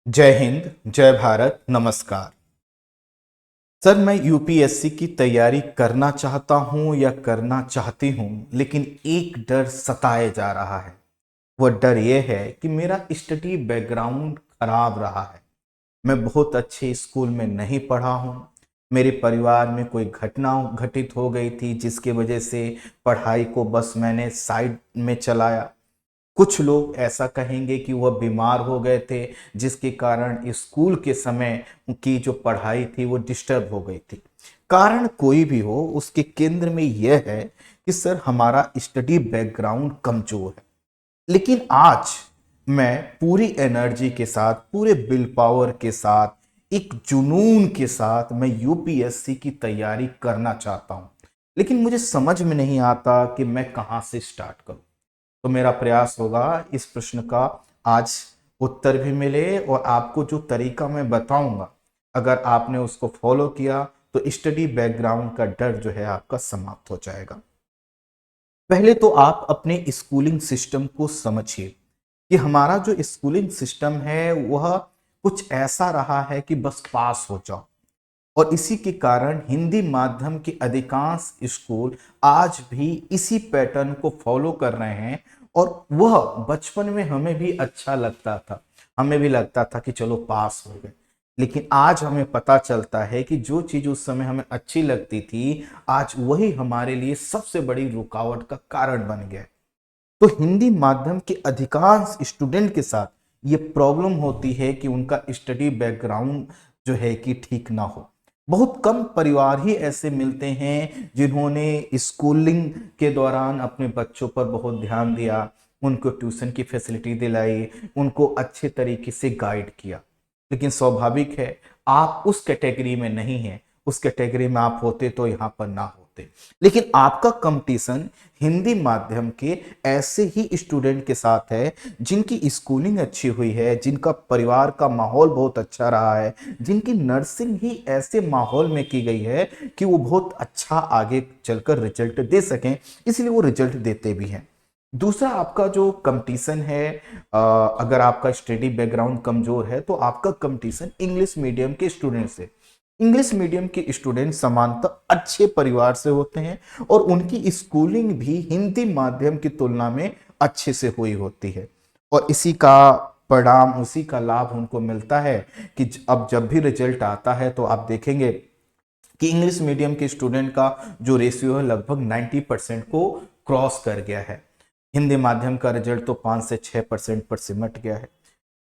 जय हिंद, जय भारत, नमस्कार। सर, मैं यूपीएससी की तैयारी करना चाहता हूं या करना चाहती हूं, लेकिन एक डर सताए जा रहा है। वो डर ये है कि मेरा स्टडी बैकग्राउंड खराब रहा है। मैं बहुत अच्छे स्कूल में नहीं पढ़ा हूं। मेरे परिवार में कोई घटना घटित हो गई थी जिसकी वजह से पढ़ाई को बस मैंने साइड में चलाया। कुछ लोग ऐसा कहेंगे कि वह बीमार हो गए थे, जिसके कारण स्कूल के समय की जो पढ़ाई थी वो डिस्टर्ब हो गई थी। कारण कोई भी हो, उसके केंद्र में यह है कि सर हमारा स्टडी बैकग्राउंड कमजोर है। लेकिन आज मैं पूरी एनर्जी के साथ, पूरे विल पावर के साथ, एक जुनून के साथ मैं यूपीएससी की तैयारी करना चाहता हूं। लेकिन मुझे समझ में नहीं आता कि मैं कहां से स्टार्ट करूं। तो मेरा प्रयास होगा इस प्रश्न का आज उत्तर भी मिले, और आपको जो तरीका मैं बताऊंगा, अगर आपने उसको फॉलो किया तो स्टडी बैकग्राउंड का डर जो है आपका समाप्त हो जाएगा। पहले तो आप अपने स्कूलिंग सिस्टम को समझिए कि हमारा जो स्कूलिंग सिस्टम है वह कुछ ऐसा रहा है कि बस पास हो जाओ। और इसी के कारण हिंदी माध्यम के अधिकांश स्कूल आज भी इसी पैटर्न को फॉलो कर रहे हैं। और वह बचपन में हमें भी अच्छा लगता था, हमें भी लगता था कि चलो पास हो गए। लेकिन आज हमें पता चलता है कि जो चीज उस समय हमें अच्छी लगती थी, आज वही हमारे लिए सबसे बड़ी रुकावट का कारण बन गया है। तो हिंदी माध्यम के अधिकांश स्टूडेंट के साथ ये प्रॉब्लम होती है कि उनका स्टडी बैकग्राउंड जो है कि ठीक ना हो। बहुत कम परिवार ही ऐसे मिलते हैं जिन्होंने स्कूलिंग के दौरान अपने बच्चों पर बहुत ध्यान दिया, उनको ट्यूशन की फैसिलिटी दिलाई, उनको अच्छे तरीके से गाइड किया। लेकिन स्वाभाविक है, आप उस कैटेगरी में नहीं हैं। उस कैटेगरी में आप होते तो यहां पर ना होते। लेकिन आपका कंपटीशन हिंदी माध्यम के ऐसे ही स्टूडेंट के साथ है जिनकी स्कूलिंग अच्छी हुई है, जिनका परिवार का माहौल बहुत अच्छा रहा है, जिनकी नर्सिंग ही ऐसे माहौल में की गई है कि वो बहुत अच्छा आगे चलकर रिजल्ट दे सकें, इसलिए वो रिजल्ट देते भी हैं। दूसरा आपका जो कंपटीशन है, अगर आपका स्टडी बैकग्राउंड कमजोर है तो आपका कंपटीशन इंग्लिश मीडियम के स्टूडेंट से। इंग्लिश मीडियम के स्टूडेंट सामान्यतः अच्छे परिवार से होते हैं और उनकी स्कूलिंग भी हिंदी माध्यम की तुलना में अच्छे से हुई होती है। और इसी का परिणाम, उसी का लाभ उनको मिलता है कि अब जब भी रिजल्ट आता है तो आप देखेंगे कि इंग्लिश मीडियम के स्टूडेंट का जो रेशियो है लगभग 90% को क्रॉस कर गया है। हिंदी माध्यम का रिजल्ट तो 5 से 6% पर सिमट गया है।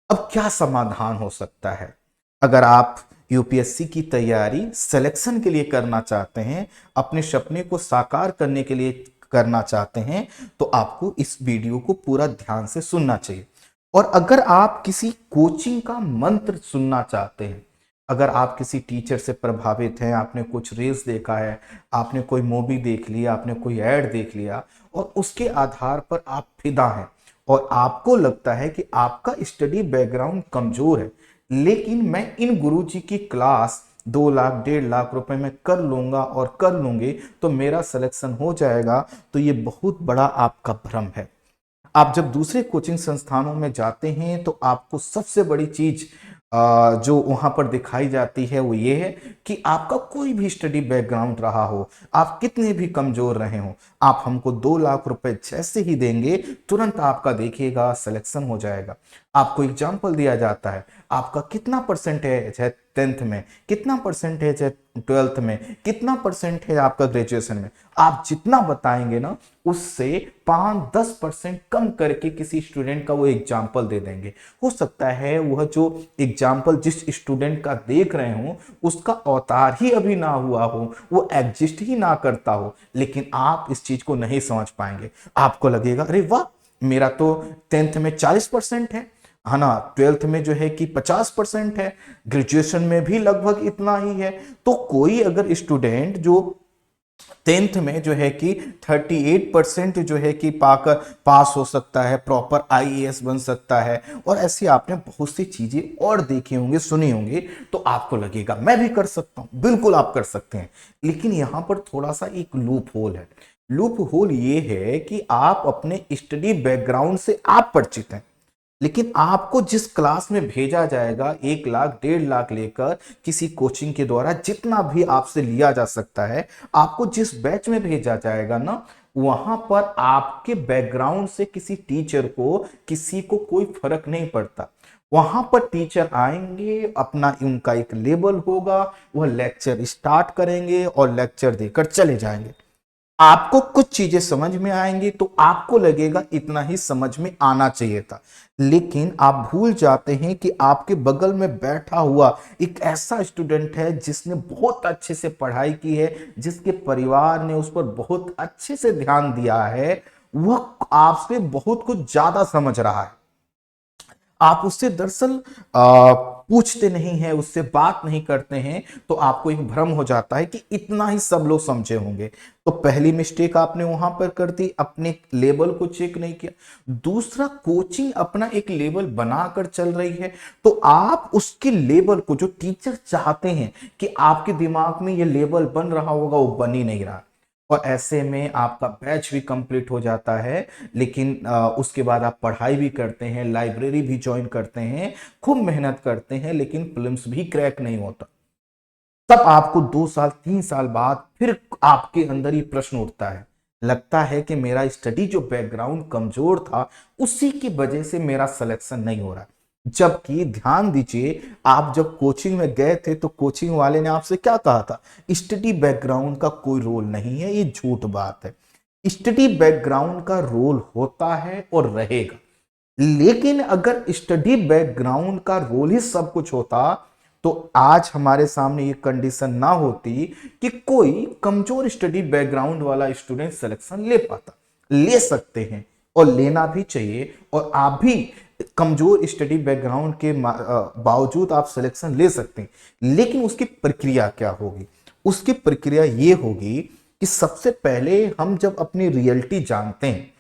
अब क्या समाधान हो सकता है? अगर आप यूपीएससी की तैयारी सिलेक्शन के लिए करना चाहते हैं, अपने सपने को साकार करने के लिए करना चाहते हैं, तो आपको इस वीडियो को पूरा ध्यान से सुनना चाहिए। और अगर आप किसी कोचिंग का मंत्र सुनना चाहते हैं, अगर आप किसी टीचर से प्रभावित हैं, आपने कुछ रील्स देखा है, आपने कोई मूवी देख लिया, आपने कोई ऐड देख लिया और उसके आधार पर आप फिदा हैं, और आपको लगता है कि आपका स्टडी बैकग्राउंड कमजोर है, लेकिन मैं इन गुरुजी की क्लास 2 लाख 1.5 लाख रुपए में कर लूंगा और कर लूंगी तो मेरा सिलेक्शन हो जाएगा, तो ये बहुत बड़ा आपका भ्रम है। आप जब दूसरे कोचिंग संस्थानों में जाते हैं तो आपको सबसे बड़ी चीज जो वहां पर दिखाई जाती है वो ये है कि आपका कोई भी स्टडी बैकग्राउंड रहा हो, आप कितने भी कमजोर रहे हो, आप हमको 2 लाख रुपए जैसे ही देंगे तुरंत आपका देखिएगा सिलेक्शन हो जाएगा। आपको एग्जाम्पल दिया जाता है, आपका कितना परसेंटेज है 10th में, कितना परसेंटेज है 12th में, कितना परसेंट है आपका ग्रेजुएशन में। आप जितना बताएंगे ना, उससे 5-10% कम करके किसी स्टूडेंट का वो एग्जाम्पल दे देंगे। हो सकता है वह जो एग्जाम्पल जिस स्टूडेंट का देख रहे हो उसका अवतार ही अभी ना हुआ हो, वो एग्जिस्ट ही ना करता हो, लेकिन आप इस चीज को नहीं समझ पाएंगे। आपको लगेगा अरे वाह, मेरा तो 10th में 40% है ना, 12th में जो है कि 50% है, ग्रेजुएशन में भी लगभग इतना ही है। तो कोई अगर स्टूडेंट जो 10th में जो है कि 38% जो है कि पाकर पास हो सकता है, प्रॉपर आईएएस बन सकता है, और ऐसी आपने बहुत सी चीजें और देखी होंगी, सुनी होंगी, तो आपको लगेगा मैं भी कर सकता हूं। बिल्कुल आप कर सकते हैं, लेकिन यहां पर थोड़ा सा एक लूप होल है। लूप होल ये है कि आप अपने स्टडी बैकग्राउंड से आप परिचित हैं, लेकिन आपको जिस क्लास में भेजा जाएगा 1 लाख 1.5 लाख लेकर किसी कोचिंग के द्वारा जितना भी आपसे लिया जा सकता है, आपको जिस बैच में भेजा जाएगा ना, वहां पर आपके बैकग्राउंड से किसी टीचर को किसी को कोई फर्क नहीं पड़ता। वहां पर टीचर आएंगे, अपना उनका एक लेवल होगा, वह लेक्चर स्टार्ट करेंगे और लेक्चर देकर चले जाएंगे। आपको कुछ चीजें समझ में आएंगी तो आपको लगेगा इतना ही समझ में आना चाहिए था, लेकिन आप भूल जाते हैं कि आपके बगल में बैठा हुआ एक ऐसा स्टूडेंट है जिसने बहुत अच्छे से पढ़ाई की है, जिसके परिवार ने उस पर बहुत अच्छे से ध्यान दिया है, वह आपसे बहुत कुछ ज्यादा समझ रहा है। आप उससे दरअसल पूछते नहीं हैं, उससे बात नहीं करते हैं, तो आपको एक भ्रम हो जाता है कि इतना ही सब लोग समझे होंगे। तो पहली मिस्टेक आपने वहां पर कर दी, अपने लेवल को चेक नहीं किया। दूसरा, कोचिंग अपना एक लेवल बनाकर चल रही है, तो आप उसके लेवल को, जो टीचर चाहते हैं कि आपके दिमाग में ये लेवल बन रहा होगा, वो बन ही नहीं रहा। और ऐसे में आपका बैच भी कंप्लीट हो जाता है, लेकिन उसके बाद आप पढ़ाई भी करते हैं, लाइब्रेरी भी ज्वाइन करते हैं, खूब मेहनत करते हैं, लेकिन प्रीलिम्स भी क्रैक नहीं होता। तब आपको 2 साल 3 साल बाद फिर आपके अंदर ये प्रश्न उठता है, लगता है कि मेरा स्टडी जो बैकग्राउंड कमजोर था, उसी की वजह से मेरा सिलेक्शन नहीं हो रहा। जबकि ध्यान दीजिए, आप जब कोचिंग में गए थे तो कोचिंग वाले ने आपसे क्या कहा था, स्टडी बैकग्राउंड का कोई रोल नहीं है, ये झूठ बात है। स्टडी बैकग्राउंड का रोल होता है और रहेगा, लेकिन अगर स्टडी बैकग्राउंड का रोल ही सब कुछ होता तो आज हमारे सामने ये कंडीशन ना होती कि कोई कमजोर स्टडी बैकग्राउंड वाला स्टूडेंट सिलेक्शन ले पाता। ले सकते हैं और लेना भी चाहिए, और आप भी कमजोर स्टडी बैकग्राउंड के बावजूद आप सिलेक्शन ले सकते हैं, लेकिन उसकी प्रक्रिया क्या होगी? उसकी प्रक्रिया ये होगी कि सबसे पहले हम जब अपनी रियलिटी जानते हैं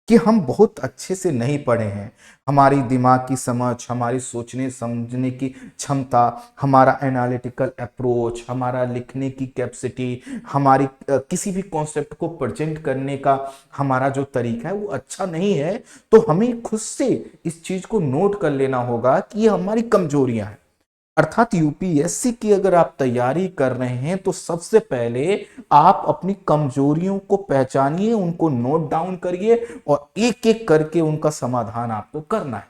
कि हम बहुत अच्छे से नहीं पढ़े हैं, हमारी दिमाग की समझ, हमारी सोचने समझने की क्षमता, हमारा एनालिटिकल अप्रोच, हमारा लिखने की कैपेसिटी, हमारी किसी भी कॉन्सेप्ट को प्रेजेंट करने का हमारा जो तरीका है वो अच्छा नहीं है, तो हमें खुद से इस चीज को नोट कर लेना होगा कि ये हमारी कमजोरियां हैं। अर्थात यूपीएससी की अगर आप तैयारी कर रहे हैं तो सबसे पहले आप अपनी कमजोरियों को पहचानिए, उनको नोट डाउन करिए और एक एक करके उनका समाधान आपको करना है।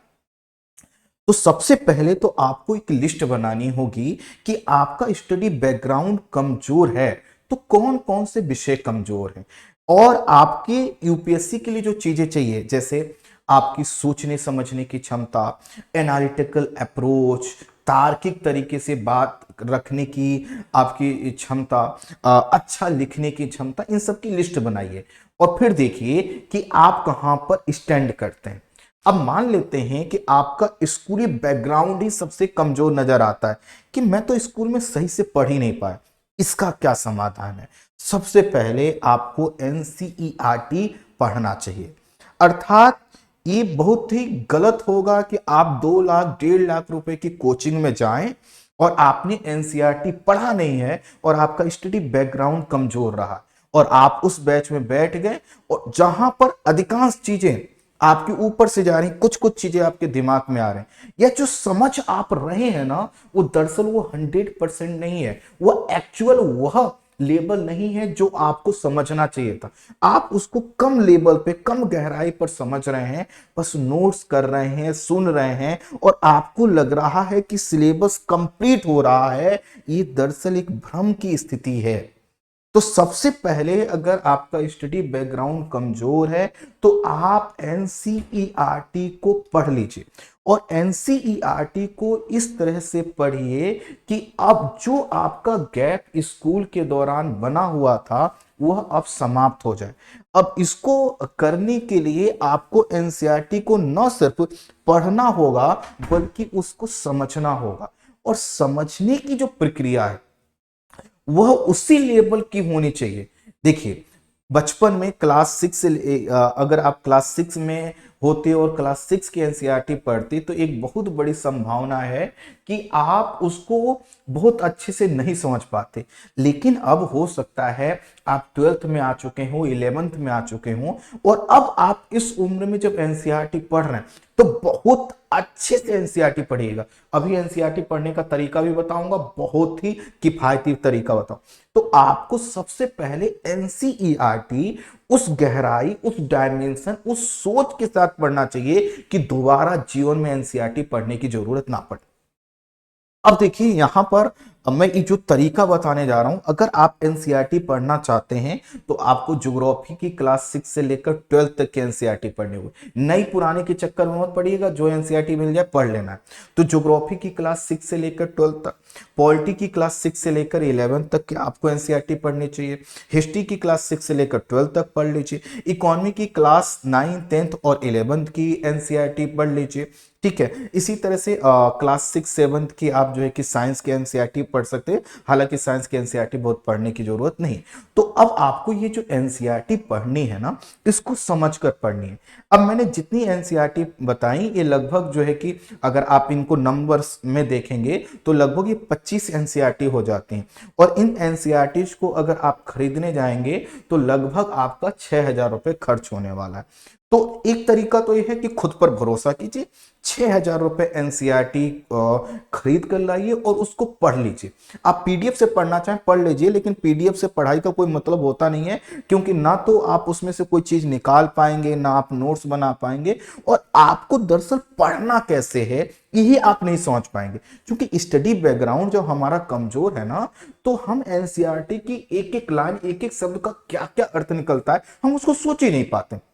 तो सबसे पहले तो आपको एक लिस्ट बनानी होगी कि आपका स्टडी बैकग्राउंड कमजोर है तो कौन कौन से विषय कमजोर हैं, और आपके यूपीएससी के लिए जो चीजें चाहिए, जैसे आपकी सोचने समझने की क्षमता, एनालिटिकल अप्रोच, तार्किक तरीके से बात रखने की आपकी क्षमता, अच्छा लिखने की क्षमता, इन सब की लिस्ट बनाइए और फिर देखिए कि आप कहां पर स्टैंड करते हैं। अब मान लेते हैं कि आपका स्कूली बैकग्राउंड ही सबसे कमजोर नजर आता है कि मैं तो स्कूल में सही से पढ़ ही नहीं पाया, इसका क्या समाधान है? सबसे पहले आपको एनसीईआरटी पढ़ना चाहिए। अर्थात ये बहुत ही गलत होगा कि आप 2 लाख 1.5 लाख रुपए की कोचिंग में जाएं और आपने एनसीईआरटी पढ़ा नहीं है और आपका स्टडी बैकग्राउंड कमजोर रहा और आप उस बैच में बैठ गए, और जहां पर अधिकांश चीजें आपके ऊपर से जा रही, कुछ कुछ चीजें आपके दिमाग में आ रहे हैं, या जो समझ आप रहे हैं ना, वो दरअसल वो 100% नहीं है, वो एक्चुअल वह लेवल नहीं है जो आपको समझना चाहिए था। आप उसको कम लेवल पे, कम गहराई पर समझ रहे हैं, बस नोट्स कर रहे हैं, सुन रहे हैं, और आपको लग रहा है कि सिलेबस कंप्लीट हो रहा है। ये दरअसल एक भ्रम की स्थिति है। तो सबसे पहले अगर आपका स्टडी बैकग्राउंड कमजोर है तो आप एनसीईआरटी को पढ़ लीजिए, और एनसीईआरटी को इस तरह से पढ़िए कि अब जो आपका गैप स्कूल के दौरान बना हुआ था वह अब समाप्त हो जाए। अब इसको करने के लिए आपको एनसीईआरटी को न सिर्फ पढ़ना होगा बल्कि उसको समझना होगा, और समझने की जो प्रक्रिया है वह उसी लेवल की होनी चाहिए। देखिए, बचपन में क्लास 6 से अगर आप क्लास 6 में होते और क्लास 6 की एनसीईआरटी पढ़ते तो एक बहुत बड़ी संभावना है कि आप उसको बहुत अच्छे से नहीं समझ पाते। लेकिन अब हो सकता है आप 12th में आ चुके हो, 11th में आ चुके हो, और अब आप इस उम्र में जब एनसीईआरटी पढ़ रहे हैं तो बहुत अच्छे से एनसीईआरटी पढ़िएगा। अभी एनसीईआरटी पढ़ने का तरीका भी बताऊंगा, बहुत ही किफायती तरीका बताऊं। तो आपको सबसे पहले एनसीईआरटी उस गहराई, उस डायमेंशन, उस सोच के साथ पढ़ना चाहिए कि दोबारा जीवन में एनसीईआरटी पढ़ने की जरूरत ना पड़े। अब देखिए यहां पर मैं ये जो तरीका बताने जा रहा हूं, अगर आप एनसीईआरटी पढ़ना चाहते हैं तो आपको ज्योग्राफी की क्लास 6 से लेकर 12 तक की एनसीईआरटी पढ़नी होगी। नई पुराने के चक्कर में मत पढ़िएगा, जो एनसीईआरटी मिल जाए पढ़ लेना है। तो ज्योग्राफी की क्लास 6 से लेकर 12 तक, पॉलिटी की क्लास 6 से लेकर 11 तक की आपको एनसीईआरटी पढ़नी चाहिए। हिस्ट्री की क्लास 6 से लेकर 12 तक पढ़ लीजिए। इकोनॉमी की क्लास 9, 10 और 11 की एनसीईआरटी पढ़ लीजिए। ठीक है, इसी तरह से क्लास 6, 7 की आप जो है कि साइंस के एनसीईआरटी पढ़ सकते हैं। हालांकि साइंस के एनसीईआरटी बहुत पढ़ने की जरूरत नहीं। तो अब आपको ये जो एनसीईआरटी पढ़नी है ना, इसको समझकर पढ़नी है। अब मैंने जितनी एनसीईआरटी बताई, ये लगभग जो है कि अगर आप इनको नंबर्स में देखेंगे तो लगभग ये 25 एनसीईआरटी हो जाती हैं। और इन एनसीईआरटी को अगर आप खरीदने जाएंगे तो लगभग आपका 6,000 रुपये खर्च होने वाला है। तो एक तरीका तो यह है कि खुद पर भरोसा कीजिए, 6,000 रुपये एनसीईआरटी खरीद कर लाइए और उसको पढ़ लीजिए। आप पीडीएफ से पढ़ना चाहें पढ़ लीजिए, लेकिन पीडीएफ से पढ़ाई का कोई मतलब होता नहीं है, क्योंकि ना तो आप उसमें से कोई चीज निकाल पाएंगे, ना आप नोट्स बना पाएंगे, और आपको दरअसल पढ़ना कैसे है यही आप नहीं समझ पाएंगे। क्योंकि स्टडी बैकग्राउंड जब हमारा कमजोर है ना, तो हम एनसीईआरटी की एक एक लाइन, एक एक शब्द का क्या क्या अर्थ निकलता है, हम उसको सोच ही नहीं पाते।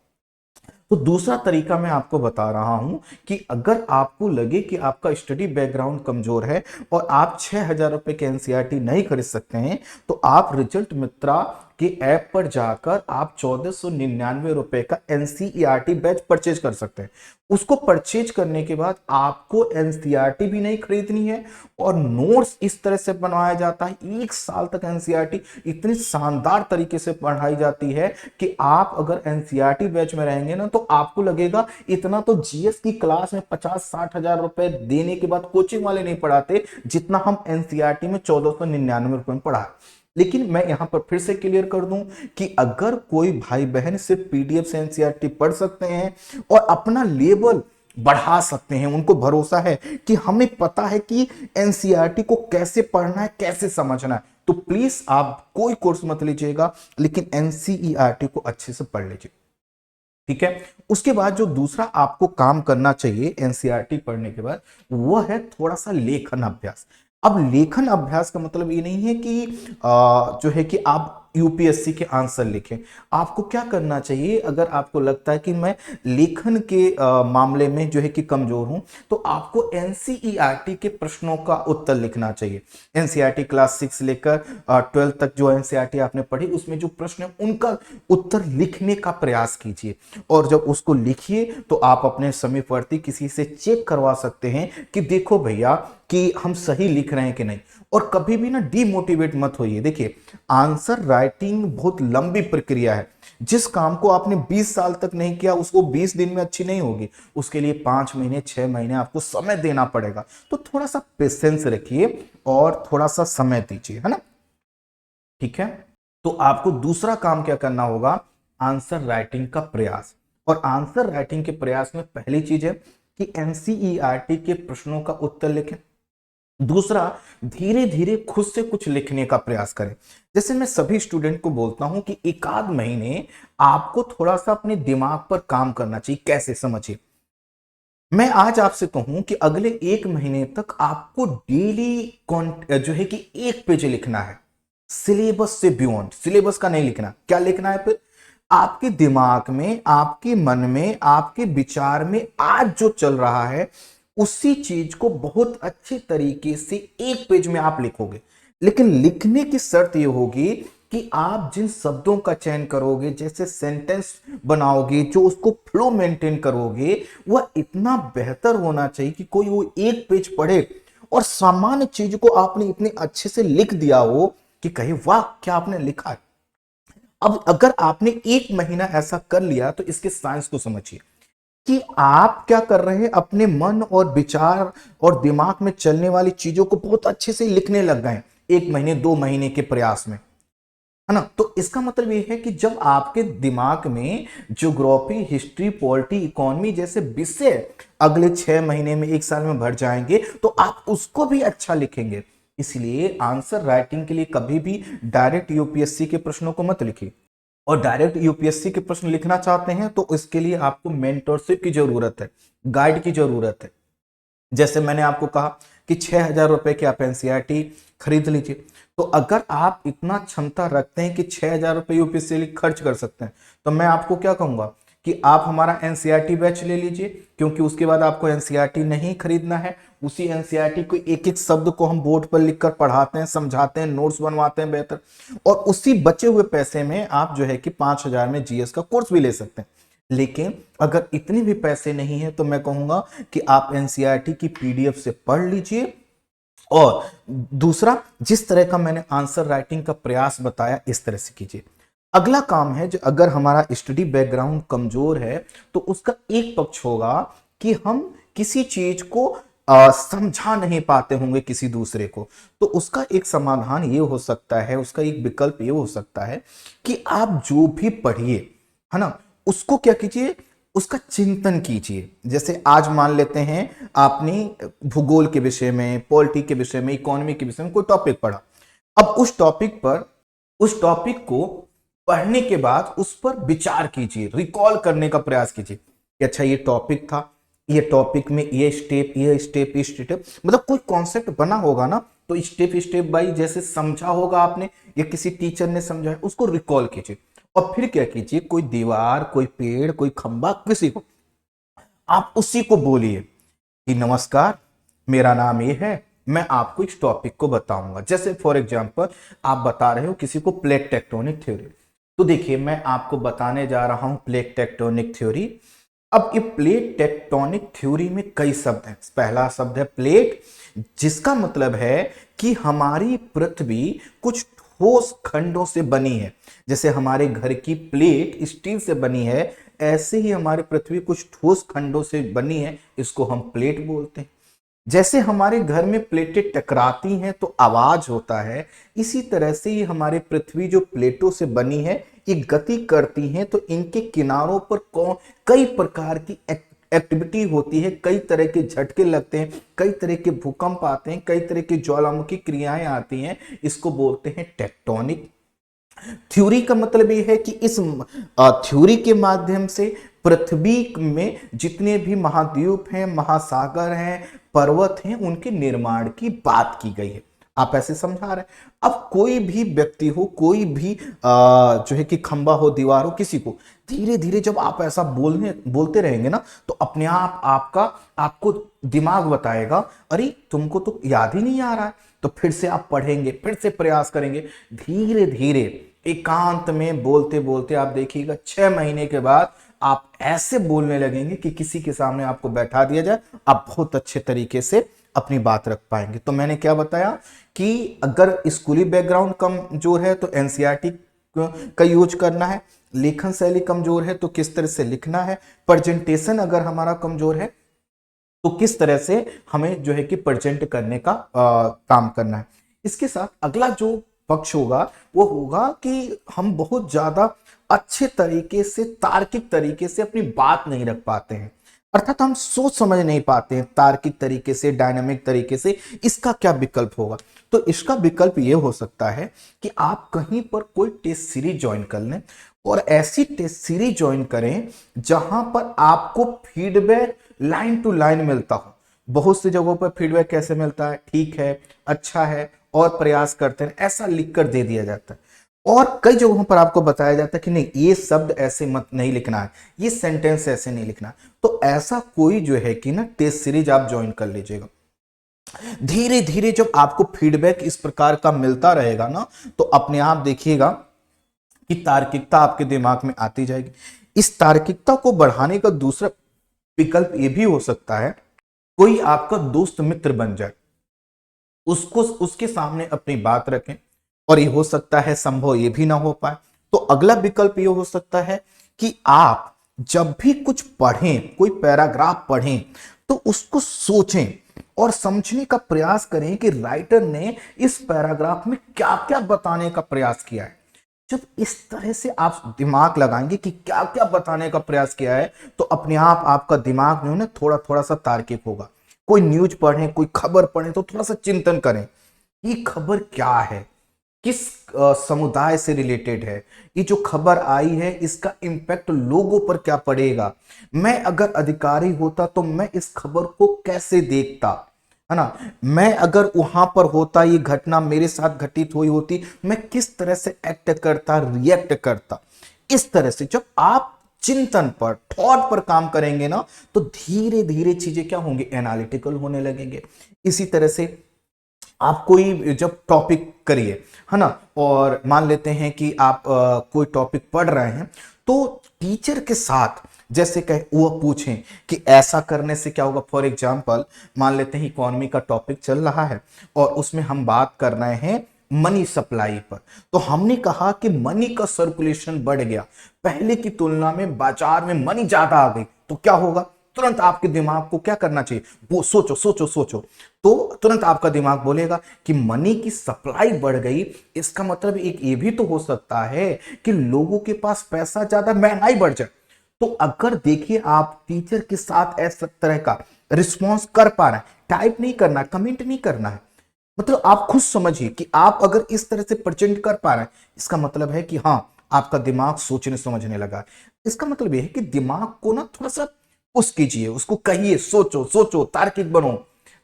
तो दूसरा तरीका मैं आपको बता रहा हूं कि अगर आपको लगे कि आपका स्टडी बैकग्राउंड कमजोर है और आप 6,000 रुपए के एनसीईआरटी नहीं खरीद सकते हैं, तो आप रिजल्ट मित्रा के ऐप पर जाकर आप 1499 रुपए का एनसीईआरटी बैच परचेज कर सकते हैं। उसको परचेज करने के बाद आपको एनसीईआरटी भी नहीं खरीदनी है, और नोट्स इस तरह से बनवाया जाता है, 1 साल तक एनसीईआरटी इतनी शानदार तरीके से पढ़ाई जाती है कि आप अगर एनसीईआरटी बैच में रहेंगे ना, तो आपको लगेगा इतना तो जीएस की क्लास में 50-60 हजार रुपए देने के बाद कोचिंग वाले नहीं पढ़ाते, जितना हम एनसीईआरटी में 1499 रुपए में पढ़ा। लेकिन मैं यहां पर फिर से क्लियर कर दूं कि अगर कोई भाई बहन सिर्फ पीडीएफ से एनसीईआरटी पढ़ सकते हैं और अपना लेवल बढ़ा सकते हैं, उनको भरोसा है कि हमें पता है कि एनसीईआरटी को कैसे पढ़ना है, कैसे समझना है, तो प्लीज आप कोई कोर्स मत लीजिएगा, लेकिन एनसीईआरटी को अच्छे से पढ़ लीजिए। ठीक है, उसके बाद जो दूसरा आपको काम करना चाहिए एनसीईआरटी पढ़ने के बाद, वो है थोड़ा सा लेखन अभ्यास। अब लेखन अभ्यास का मतलब ये नहीं है कि जो है कि आप यूपीएससी के आंसर लिखें। आपको क्या करना चाहिए, अगर आपको लगता है कि मैं लेखन के मामले में जो है कि कमजोर हूं, तो आपको एनसीईआरटी के प्रश्नों का उत्तर लिखना चाहिए। एनसीईआरटी क्लास 6 लेकर 12 तक जो एनसीईआरटी आपने पढ़ी, उसमें जो प्रश्न है उनका उत्तर लिखने का प्रयास कीजिए। और जब उसको लिखिए तो आप अपने समीपवर्ती किसी से चेक करवा सकते हैं कि देखो भैया कि हम सही लिख रहे हैं कि नहीं। और कभी भी ना डीमोटिवेट मत होइए। देखिए, आंसर राइटिंग बहुत लंबी प्रक्रिया है। जिस काम को आपने 20 साल तक नहीं किया, उसको 20 दिन में अच्छी नहीं होगी। उसके लिए 5 महीने, 6 महीने आपको समय देना पड़ेगा। तो थोड़ा सा पेशेंस रखिए और थोड़ा सा समय दीजिए, है ना। ठीक है, तो आपको दूसरा काम क्या करना होगा, आंसर राइटिंग का प्रयास। और आंसर राइटिंग के प्रयास में पहली चीज है कि एनसीईआरटी के प्रश्नों का उत्तर लिखें। दूसरा, धीरे धीरे खुद से कुछ लिखने का प्रयास करें। जैसे मैं सभी स्टूडेंट को बोलता हूं कि 1 आध महीने आपको थोड़ा सा अपने दिमाग पर काम करना चाहिए। कैसे, समझिए। मैं आज आपसे कहूं कि अगले 1 महीने तक आपको डेली जो है कि 1 पेज लिखना है, सिलेबस से बियॉन्ड। सिलेबस का नहीं लिखना। क्या लिखना है फिर, आपके दिमाग में, आपके मन में, आपके विचार में आज जो चल रहा है, उसी चीज को बहुत अच्छे तरीके से 1 पेज में आप लिखोगे। लेकिन लिखने की शर्त यह होगी कि आप जिन शब्दों का चयन करोगे, जैसे सेंटेंस बनाओगे, जो उसको फ्लो मेंटेन करोगे, वह इतना बेहतर होना चाहिए कि कोई वो 1 पेज पढ़े और सामान्य चीज को आपने इतने अच्छे से लिख दिया हो कि कहे वाह क्या आपने लिखा है। अब अगर आपने 1 महीना ऐसा कर लिया, तो इसके साइंस को समझिए कि आप क्या कर रहे हैं, अपने मन और विचार और दिमाग में चलने वाली चीजों को बहुत अच्छे से लिखने लग गए 1 महीने 2 महीने के प्रयास में। है ना। तो इसका मतलब ये है कि जब आपके दिमाग में ज्योग्राफी, हिस्ट्री, पॉलिटी, इकोनॉमी जैसे विषय अगले 6 महीने में, 1 साल में भर जाएंगे तो आप उसको भी अच्छा लिखेंगे। इसलिए आंसर राइटिंग के लिए कभी भी डायरेक्ट यूपीएससी के प्रश्नों को मत लिखिए। और डायरेक्ट यूपीएससी के प्रश्न लिखना चाहते हैं तो इसके लिए आपको मेंटरशिप की जरूरत है, गाइड की जरूरत है। जैसे मैंने आपको कहा कि 6,000 रुपए की आप एनसीईआरटी खरीद लीजिए। तो अगर आप इतना क्षमता रखते हैं कि 6,000 रुपए यूपीएससी लिए खर्च कर सकते हैं, तो मैं आपको क्या कहूंगा कि आप हमारा एनसीईआरटी बैच ले लीजिए, क्योंकि उसके बाद आपको एनसीईआरटी नहीं खरीदना है। उसी एनसीईआरटी को एक एक शब्द को हम बोर्ड पर लिखकर पढ़ाते हैं, समझाते हैं, नोट्स बनवाते हैं बेहतर। और उसी बचे हुए पैसे में आप जो है कि 5,000 में जीएस का कोर्स भी ले सकते हैं। लेकिन अगर इतने भी पैसे नहीं है तो मैं कहूंगा कि आप एनसीईआरटी की पीडीएफ से पढ़ लीजिए। और दूसरा, जिस तरह का मैंने आंसर राइटिंग का प्रयास बताया इस तरह से कीजिए। अगला काम है, जो अगर हमारा स्टडी बैकग्राउंड कमजोर है तो उसका एक पक्ष होगा कि हम किसी चीज को समझा नहीं पाते होंगे किसी दूसरे को। तो उसका एक समाधान ये हो सकता है, उसका एक विकल्प ये हो सकता है कि आप जो भी पढ़िए, है ना, उसको क्या कीजिए, उसका चिंतन कीजिए। जैसे आज मान लेते हैं आपने भूगोल के विषय में, पॉलिटी के विषय में, इकोनॉमी के विषय में कोई टॉपिक पढ़ा। अब उस टॉपिक पर, उस टॉपिक को पढ़ने के बाद उस पर विचार कीजिए, रिकॉल करने का प्रयास कीजिए कि अच्छा ये टॉपिक था, ये टॉपिक में ये स्टेप, ये स्टेप, ये स्टेप, मतलब कोई कॉन्सेप्ट बना होगा ना, तो स्टेप स्टेप बाई जैसे समझा होगा आपने या किसी टीचर ने समझाया, उसको रिकॉल कीजिए। और फिर क्या कीजिए, कोई दीवार, कोई पेड़, कोई खंबा, किसी को आप उसी को बोलिए कि नमस्कार, मेरा नाम ये है, मैं आपको इस टॉपिक को बताऊंगा। जैसे फॉर एग्जांपल आप बता रहे हो किसी को प्लेट टेक्टोनिक थ्योरी, तो देखिए मैं आपको बताने जा रहा हूं प्लेट टेक्टोनिक थ्योरी। अब ये प्लेट टेक्टोनिक थ्योरी में कई शब्द हैं। पहला शब्द है प्लेट, जिसका मतलब है कि हमारी पृथ्वी कुछ ठोस खंडों से बनी है। जैसे हमारे घर की प्लेट स्टील से बनी है, ऐसे ही हमारी पृथ्वी कुछ ठोस खंडों से बनी है, इसको हम प्लेट बोलते हैं। जैसे हमारे घर में प्लेटें टकराती हैं तो आवाज होता है, इसी तरह से ही हमारी पृथ्वी जो प्लेटों से बनी है ये गति करती हैं, तो इनके किनारों पर कई प्रकार की एक्टिविटी होती है, कई तरह के झटके लगते हैं, कई तरह के भूकंप आते हैं, कई तरह की ज्वालामुखी क्रियाएं आती हैं। इसको बोलते हैं टेक्टोनिक थ्योरी। का मतलब ये है कि इस थ्योरी के माध्यम से पृथ्वी में जितने भी महाद्वीप हैं, महासागर हैं, पर्वत हैं, उनके निर्माण की बात की गई है। आप ऐसे समझा रहे हैं। अब कोई भी व्यक्ति हो, कोई भी जो है कि खंबा हो, दीवार हो, किसी को धीरे धीरे जब आप ऐसा बोलते रहेंगे ना, तो अपने आप आपको दिमाग बताएगा अरे तुमको तो याद ही नहीं आ रहा है। तो फिर से आप पढ़ेंगे, फिर से प्रयास करेंगे, धीरे धीरे एकांत में बोलते बोलते आप देखिएगा 6 महीने के बाद आप ऐसे बोलने लगेंगे कि किसी के सामने आपको बैठा दिया जाए, आप बहुत अच्छे तरीके से अपनी बात रख पाएंगे। तो मैंने क्या बताया कि अगर स्कूली बैकग्राउंड कमजोर है तो एनसीईआरटी का यूज करना है, लेखन शैली कमजोर है तो किस तरह से लिखना है, प्रेजेंटेशन अगर हमारा कमजोर है तो किस तरह से हमें जो है कि प्रेजेंट करने का काम करना है। इसके साथ अगला जो पक्ष होगा वो होगा कि हम बहुत ज्यादा अच्छे तरीके से, तार्किक तरीके से अपनी बात नहीं रख पाते हैं, अर्थात हम सोच समझ नहीं पाते हैं तार्किक तरीके से, डायनामिक तरीके से। इसका क्या विकल्प होगा? तो इसका विकल्प ये हो सकता है कि आप कहीं पर कोई टेस्ट सीरीज ज्वाइन कर लें और ऐसी टेस्ट सीरीज ज्वाइन करें जहां पर आपको फीडबैक लाइन टू लाइन मिलता हो। बहुत सी जगहों पर फीडबैक कैसे मिलता है, ठीक है, अच्छा है और प्रयास करते हैं, ऐसा लिखकर दे दिया जाता है। और कई जगहों पर आपको बताया जाता है कि नहीं, ये शब्द ऐसे मत नहीं लिखना है, ये सेंटेंस ऐसे नहीं लिखना है। तो ऐसा कोई जो है कि ना टेस्ट सीरीज आप ज्वाइन कर लीजिएगा। धीरे धीरे जब आपको फीडबैक इस प्रकार का मिलता रहेगा ना, तो अपने आप देखिएगा कि तार्किकता आपके दिमाग में आती जाएगी। इस तार्किकता को बढ़ाने का दूसरा विकल्प यह भी हो सकता है, कोई आपका दोस्त मित्र बन जाए, उसको उसके सामने अपनी बात रखें। और ये हो सकता है संभव ये भी ना हो पाए, तो अगला विकल्प ये हो सकता है कि आप जब भी कुछ पढ़ें, कोई पैराग्राफ पढ़ें, तो उसको सोचें और समझने का प्रयास करें कि राइटर ने इस पैराग्राफ में क्या क्या बताने का प्रयास किया है। जब इस तरह से आप दिमाग लगाएंगे कि क्या क्या बताने का प्रयास किया है, तो अपने आप आपका दिमाग जो है ना थोड़ा थोड़ा सा तार्किक होगा। कोई न्यूज पढ़ें, कोई खबर पढ़ें, तो थोड़ा सा चिंतन करें, ये खबर क्या है, किस समुदाय से रिलेटेड है, ये जो खबर आई है इसका इम्पैक्ट लोगों पर क्या पड़ेगा, मैं अगर अधिकारी होता तो मैं इस खबर को कैसे देखता, है ना, मैं अगर वहां पर होता, ये घटना मेरे साथ घटित हुई होती, मैं किस तरह से एक्ट करता, रिएक्ट करता। इस तरह से जब आप चिंतन पर, थॉट पर काम करेंगे ना, तो धीरे धीरे चीजें क्या होंगी, एनालिटिकल होने लगेंगे। इसी तरह से आप कोई जब टॉपिक करिए, है ना, और मान लेते हैं कि आप कोई टॉपिक पढ़ रहे हैं, तो टीचर के साथ जैसे कहे वो पूछें कि ऐसा करने से क्या होगा। फॉर एग्जांपल मान लेते हैं इकोनॉमी का टॉपिक चल रहा है और उसमें हम बात कर रहे हैं मनी सप्लाई पर, तो हमने कहा कि मनी का सर्कुलेशन बढ़ गया, पहले की तुलना में बाजार में मनी ज्यादा आ गई, तो क्या होगा, तुरंत आपके दिमाग को क्या करना चाहिए, वो सोचो सोचो सोचो, तो तुरंत आपका दिमाग बोलेगा कि मनी की सप्लाई बढ़ गई, इसका मतलब एक ये भी तो हो सकता है कि लोगों के पास पैसा ज्यादा, महंगाई बढ़ जाए। तो अगर देखिए आप टीचर के साथ ऐसा तरह का रिस्पॉन्स कर पा रहे हैं, टाइप नहीं करना, कमेंट नहीं करना है, मतलब आप खुद समझिए कि आप अगर इस तरह से प्रेजेंट कर पा रहे हैं, इसका मतलब है कि हाँ, आपका दिमाग सोचने समझने लगा। इसका मतलब यह है कि दिमाग को ना थोड़ा सा पुश कीजिए, उसको कहिए सोचो सोचो, तार्किक बनो,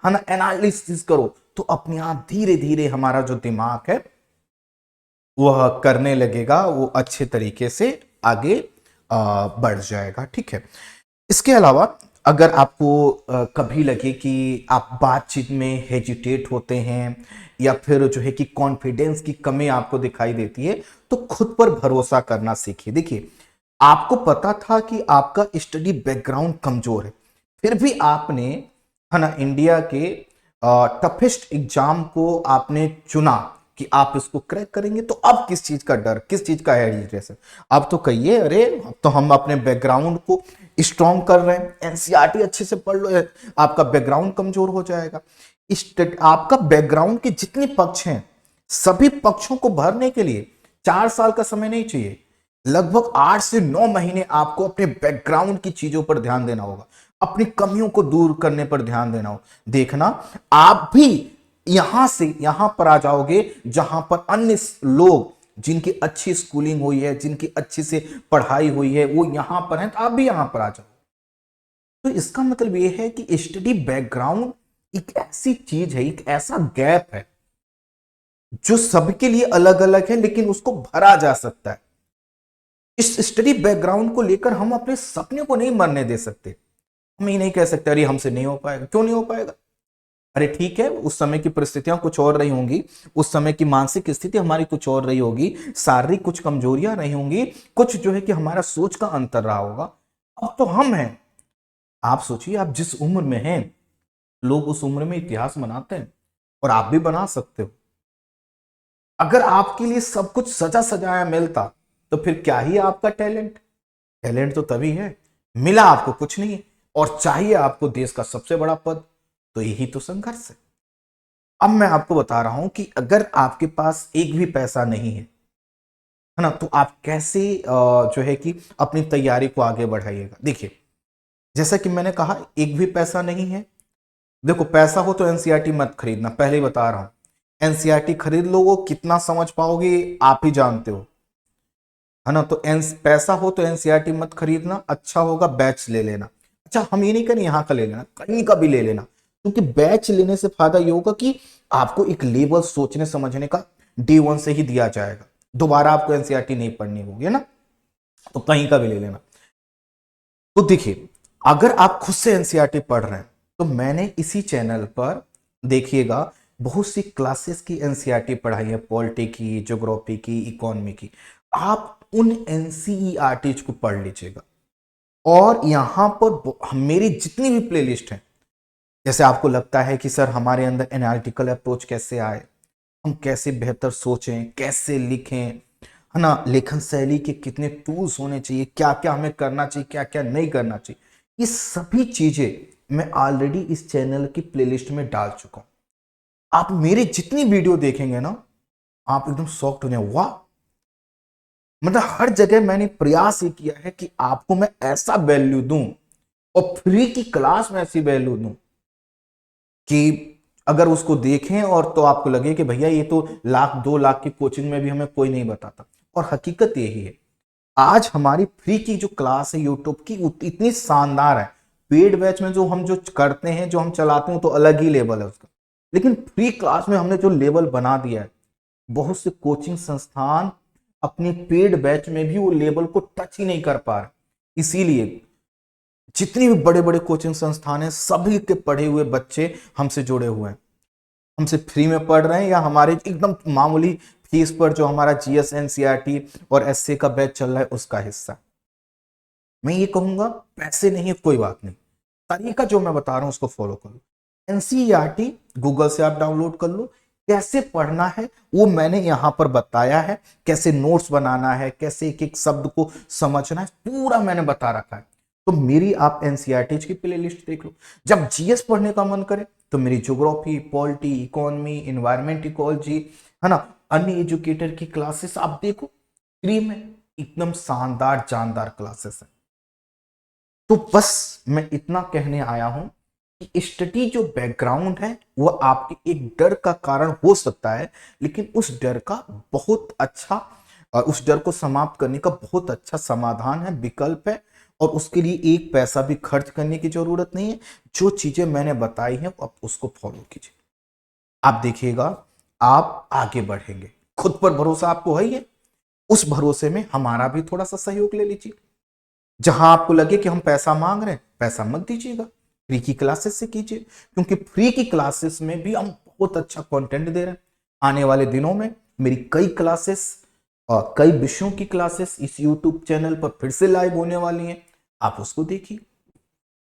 है ना, एनालिसिस करो, तो अपने आप धीरे धीरे हमारा जो दिमाग है वह करने लगेगा, वो अच्छे तरीके से आगे बढ़ जाएगा। ठीक है। इसके अलावा अगर आपको कभी लगे कि आप बातचीत में हेजिटेट होते हैं या फिर जो है कि कॉन्फिडेंस की कमी आपको दिखाई देती है, तो खुद पर भरोसा करना सीखिए। देखिए, आपको पता था कि आपका स्टडी बैकग्राउंड कमजोर है, फिर भी आपने, है ना, इंडिया के टफेस्ट एग्जाम को आपने चुना कि आप इसको क्रैक करेंगे, तो अब किस चीज का डर, किस चीज का हेजिटेशन। अब तो कहिए, अरे अब तो हम अपने बैकग्राउंड को स्ट्रॉन्ग कर रहे हैं, एनसीईआरटी अच्छे से पढ़ लो, आपका बैकग्राउंड कमजोर हो जाएगा। आपका बैकग्राउंड के जितने पक्ष हैं, सभी पक्षों को भरने के लिए 4 साल का समय नहीं चाहिए, लगभग 8 से 9 महीने आपको अपने बैकग्राउंड की चीजों पर ध्यान देना होगा, अपनी कमियों को दूर करने पर ध्यान देना होगा। देखना, आप भी यहां से यहां पर आ जाओगे जहां पर अन्य लोग जिनकी अच्छी स्कूलिंग हुई है, जिनकी अच्छी से पढ़ाई हुई है, वो यहां पर हैं, तो आप भी यहां पर आ जाओ। तो इसका मतलब यह है कि स्टडी बैकग्राउंड एक ऐसी चीज है, एक ऐसा गैप है जो सबके लिए अलग अलग है, लेकिन उसको भरा जा सकता है। इस स्टडी बैकग्राउंड को लेकर हम अपने सपने को नहीं मरने दे सकते। हम ये नहीं कह सकते अरे हमसे नहीं हो पाएगा, क्यों नहीं हो पाएगा, अरे ठीक है, उस समय की परिस्थितियां कुछ और रही होंगी, उस समय की मानसिक स्थिति हमारी कुछ और रही होगी, शारीरिक कुछ कमजोरियां रही होंगी, कुछ जो है कि हमारा सोच का अंतर रहा होगा। अब तो हम हैं। आप सोचिए, आप जिस उम्र में हैं, लोग उस उम्र में इतिहास बनाते हैं, और आप भी बना सकते हो। अगर आपके लिए सब कुछ सजा सजाया मिलता, तो फिर क्या ही आपका टैलेंट। टैलेंट तो तभी है, मिला आपको कुछ नहीं है, और चाहिए आपको देश का सबसे बड़ा पद, तो यही तो संघर्ष है। अब मैं आपको बता रहा हूं कि अगर आपके पास एक भी पैसा नहीं है ना, तो आप कैसे जो है कि अपनी तैयारी को आगे बढ़ाइएगा। देखिए, जैसा कि मैंने कहा, एक भी पैसा नहीं है। देखो, पैसा हो तो एनसीईआरटी मत खरीदना, पहले ही बता रहा हूं। एनसीईआरटी खरीद लो, वो कितना समझ पाओगे आप ही जानते हो, है ना। तो पैसा हो तो एनसीईआरटी मत खरीदना, अच्छा होगा बैच ले लेना। अच्छा, हम ये नहीं करें यहाँ का ले लेना, कहीं का भी ले लेना, क्योंकि बैच लेने से फायदा ये होगा कि आपको एक लेवल सोचने समझने का D1 से ही दिया जाएगा, दोबारा आपको एनसीईआरटी नहीं पढ़नी होगी, है ना। तो कहीं का भी ले लेना। तो देखिए, अगर आप खुद से एनसीईआरटी पढ़ रहे हैं, तो मैंने इसी चैनल पर, देखिएगा, बहुत सी क्लासेस की एनसीईआरटी पढ़ाई है, पॉलिटी की, ज्योग्राफी की, इकोनॉमी की। आप उन एनसीईआरटी को पढ़ लीजिएगा, और यहां पर मेरी जितनी भी प्लेलिस्ट है, जैसे आपको लगता है कि सर हमारे अंदर एनालिटिकल अप्रोच कैसे आए, हम कैसे बेहतर सोचें, कैसे लिखें, है ना, लेखन शैली के कितने टूल्स होने चाहिए, क्या क्या हमें करना चाहिए, क्या क्या नहीं करना चाहिए, ये सभी चीजें मैं ऑलरेडी इस चैनल की प्लेलिस्ट में डाल चुका हूं। आप मेरे जितनी वीडियो देखेंगे ना, आप एकदम शॉक्ड हो जाए, वाह, मतलब हर जगह मैंने प्रयास ये किया है कि आपको मैं ऐसा वैल्यू दूं और फ्री की क्लास में ऐसी वैल्यू दूं कि अगर उसको देखें और तो आपको लगे कि भैया ये तो लाख 2 लाख की कोचिंग में भी हमें कोई नहीं बताता। और हकीकत यही है, आज हमारी फ्री की जो क्लास है यूट्यूब की इतनी शानदार है। पेड बैच में जो हम जो करते हैं, जो हम चलाते हैं, तो अलग ही लेवल है उसका। लेकिन फ्री क्लास में हमने जो लेवल बना दिया है, बहुत से कोचिंग संस्थान अपनी पेड बैच में भी वो लेवल को टच ही नहीं कर पा रहे। इसीलिए जितनी भी बड़े बड़े कोचिंग संस्थान हैं, सभी के पढ़े हुए बच्चे हमसे जुड़े हुए हैं, हमसे फ्री में पढ़ रहे हैं या हमारे एकदम मामूली फीस पर जो हमारा जीएस एनसीईआरटी और एसए का बैच चल रहा है उसका हिस्सा। मैं ये कहूंगा पैसे नहीं, कोई बात नहीं, तरीका जो मैं बता रहा हूं उसको फॉलो करो। एनसीईआरटी गूगल से आप डाउनलोड कर लो। कैसे पढ़ना है वो मैंने यहां पर बताया है, कैसे नोट्स बनाना है, कैसे एक एक शब्द को समझना है, पूरा मैंने बता रखा है। तो मेरी आप एनसीईआरटी की प्लेलिस्ट देख लो। जब जीएस पढ़ने का मन करे तो मेरी geography, polity, economy, environment ecology, है ना, अन्य एजुकेटर की क्लासेस आप देखो, फ्री में, एकदम शानदार जानदार क्लासेस है। तो बस मैं इतना कहने आया हूं कि स्टडी जो बैकग्राउंड है वो आपके एक डर का कारण हो सकता है, लेकिन उस डर का बहुत अच्छा और उस डर को समाप्त करने का बहुत अच्छा समाधान है, विकल्प है। और उसके लिए एक पैसा भी खर्च करने की जरूरत नहीं है। जो चीजें मैंने बताई हैं आप उसको फॉलो कीजिए, आप देखिएगा आप आगे बढ़ेंगे। खुद पर भरोसा आपको है ही है, उस भरोसे में हमारा भी थोड़ा सा सहयोग ले लीजिए। जहां आपको लगे कि हम पैसा मांग रहे हैं, पैसा मत दीजिएगा, फ्री की क्लासेस से कीजिए, क्योंकि फ्री की क्लासेस में भी हम बहुत अच्छा कंटेंट दे रहे हैं। आने वाले दिनों में मेरी कई क्लासेस और कई विषयों की क्लासेस इस यूट्यूब चैनल पर फिर से लाइव होने वाली हैं, आप उसको देखिए।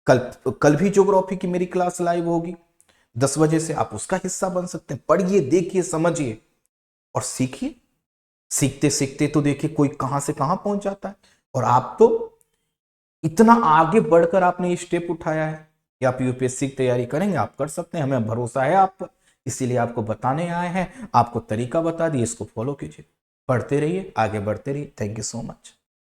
कल कल भी ज्योग्राफी की मेरी क्लास लाइव होगी 10 बजे से, आप उसका हिस्सा बन सकते हैं। पढ़िए, देखिए, समझिए और सीखिए। सीखते सीखते तो देखिए कोई कहां से कहां पहुंच जाता है। और आप तो इतना आगे बढ़कर आपने ये स्टेप उठाया है कि आप यूपीएससी की तैयारी करेंगे, आप कर सकते हैं, हमें भरोसा है आप पर। इसीलिए आपको बताने आए हैं, आपको तरीका बता दिए, इसको फॉलो कीजिए, पढ़ते रहिए, आगे बढ़ते रहिए। Thank you so much.